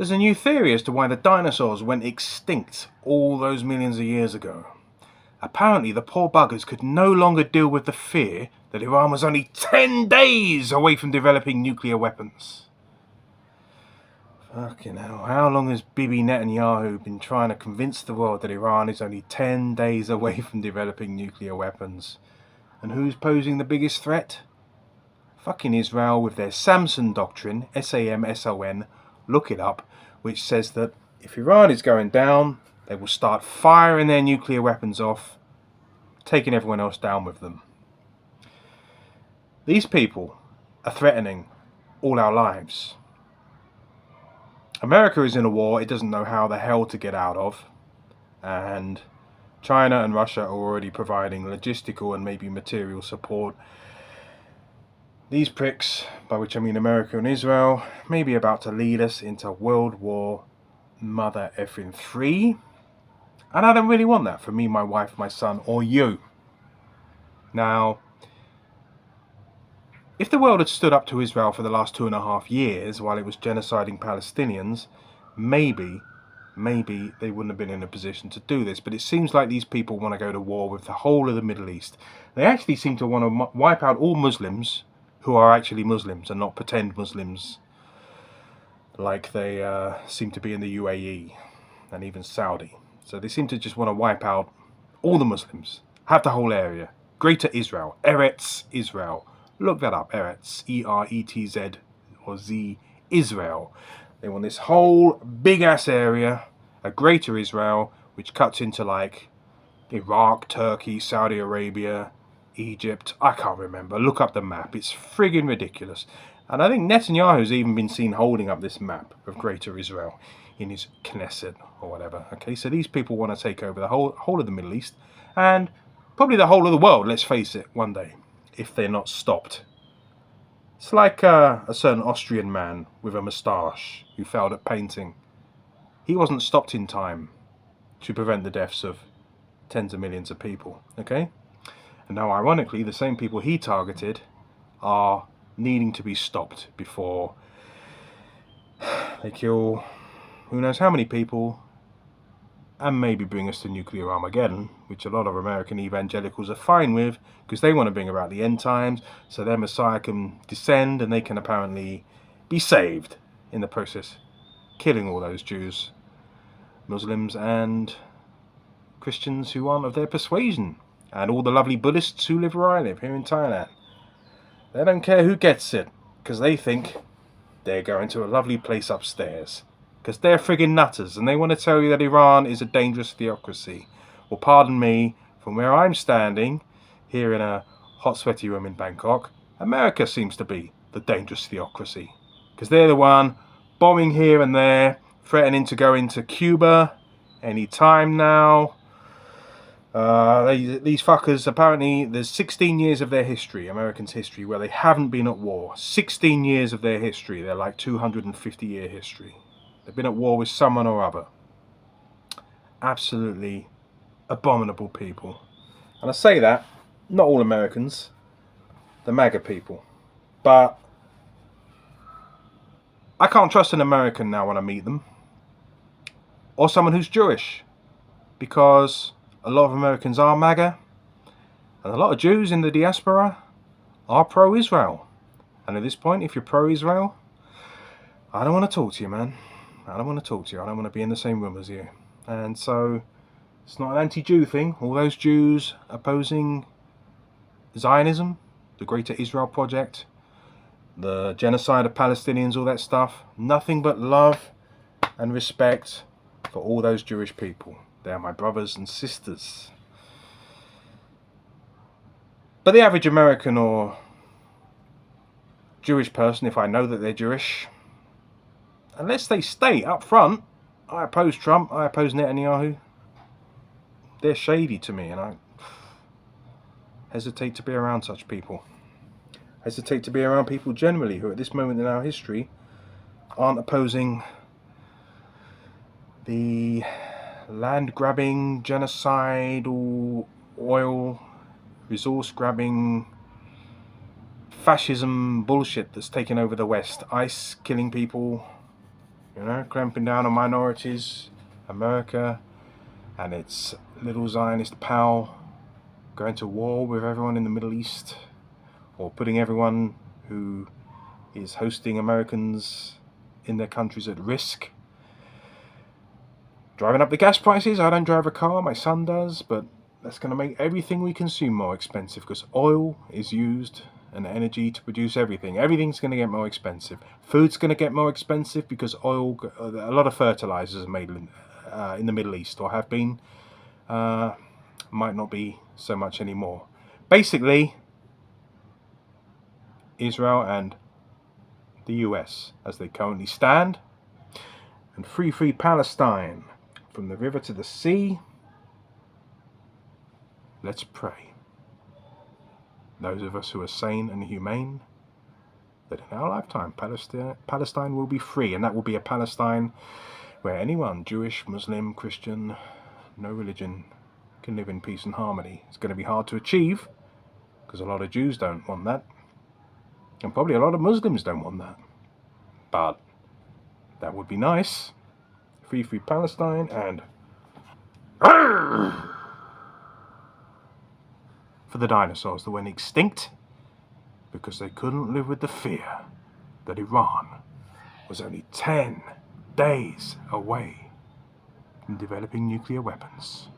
There's a new theory as to why the dinosaurs went extinct all those millions of years ago. Apparently, the poor buggers could no longer deal with the fear that Iran was only 10 days away from developing nuclear weapons. Fucking hell, how long has Bibi Netanyahu been trying to convince the world that Iran is only 10 days away from developing nuclear weapons? And who's posing the biggest threat? Fucking Israel with their Samson doctrine, SAMSON, look it up, which says that if Iran is going down, they will start firing their nuclear weapons off, taking everyone else down with them. These people are threatening all our lives. America is in a war it doesn't know how the hell to get out of, and China and Russia are already providing logistical and maybe material support. These pricks, by which I mean America and Israel, may be about to lead us into World War Mother effing 3. And I don't really want that for me, my wife, my son, or you. Now, if the world had stood up to Israel for the last 2.5 years while it was genociding Palestinians, maybe they wouldn't have been in a position to do this. But it seems like these people want to go to war with the whole of the Middle East. They actually seem to want to wipe out all Muslims who are actually Muslims and not pretend Muslims like they seem to be in the UAE and even Saudi. So they seem to just want to wipe out all the Muslims, have the whole area. Greater Israel, Eretz Israel. Look that up, Eretz, E-R-E-T-Z or Z, Israel. They want this whole big-ass area, a Greater Israel, which cuts into like Iraq, Turkey, Saudi Arabia, Egypt, I can't remember. Look up the map. It's friggin' ridiculous. And I think Netanyahu's even been seen holding up this map of Greater Israel in his Knesset or whatever. Okay, so these people want to take over the whole of the Middle East and probably the whole of the world, let's face it, one day, if they're not stopped. It's like a certain Austrian man with a moustache who failed at painting. He wasn't stopped in time to prevent the deaths of tens of millions of people, okay? And now, ironically, the same people he targeted are needing to be stopped before they kill who knows how many people and maybe bring us to nuclear Armageddon, which a lot of American evangelicals are fine with because they want to bring about the end times so their Messiah can descend and they can apparently be saved in the process, killing all those Jews, Muslims and Christians who aren't of their persuasion. And all the lovely Buddhists who live where I live, here in Thailand. They don't care who gets it, because they think they're going to a lovely place upstairs. Because they're friggin' nutters, and they want to tell you that Iran is a dangerous theocracy. Well, pardon me, from where I'm standing, here in a hot, sweaty room in Bangkok, America seems to be the dangerous theocracy. Because they're the one bombing here and there, threatening to go into Cuba any time now. These fuckers, apparently there's 16 years of their history, Americans' history, where they haven't been at war. 16 years of their history. They're like 250-year history. They've been at war with someone or other. Absolutely abominable people. And I say that, not all Americans, the MAGA people. But I can't trust an American now when I meet them. Or someone who's Jewish. Because a lot of Americans are MAGA, and a lot of Jews in the diaspora are pro-Israel. And at this point, if you're pro-Israel, I don't want to talk to you, man. I don't want to talk to you. I don't want to be in the same room as you. And so, it's not an anti-Jew thing. All those Jews opposing Zionism, the Greater Israel Project, the genocide of Palestinians, all that stuff. Nothing but love and respect for all those Jewish people. They are my brothers and sisters. But the average American or Jewish person, if I know that they're Jewish, unless they state up front, I oppose Trump, I oppose Netanyahu, they're shady to me, and I hesitate to be around such people. Hesitate to be around people generally who at this moment in our history aren't opposing the land grabbing, genocidal, oil, resource grabbing, fascism bullshit that's taken over the West. ICE killing people, You know, clamping down on minorities, America and its little Zionist pal going to war with everyone in the Middle East, or putting everyone who is hosting Americans in their countries at risk. Driving up the gas prices. I don't drive a car, my son does, but that's going to make everything we consume more expensive because oil is used and energy to produce everything. Everything's going to get more expensive. Food's going to get more expensive because oil, a lot of fertilizers are made in the Middle East, or have been. Might not be so much anymore. Basically, Israel and the US, as they currently stand, and free Palestine from the river to the sea. Let's pray. Those of us who are sane and humane, that in our lifetime Palestine will be free, and that will be a Palestine where anyone, Jewish, Muslim, Christian, no religion, can live in peace and harmony. It's going to be hard to achieve because a lot of Jews don't want that, and probably a lot of Muslims don't want that, but that would be nice. Free Palestine, and for the dinosaurs that went extinct because they couldn't live with the fear that Iran was only 10 days away from developing nuclear weapons.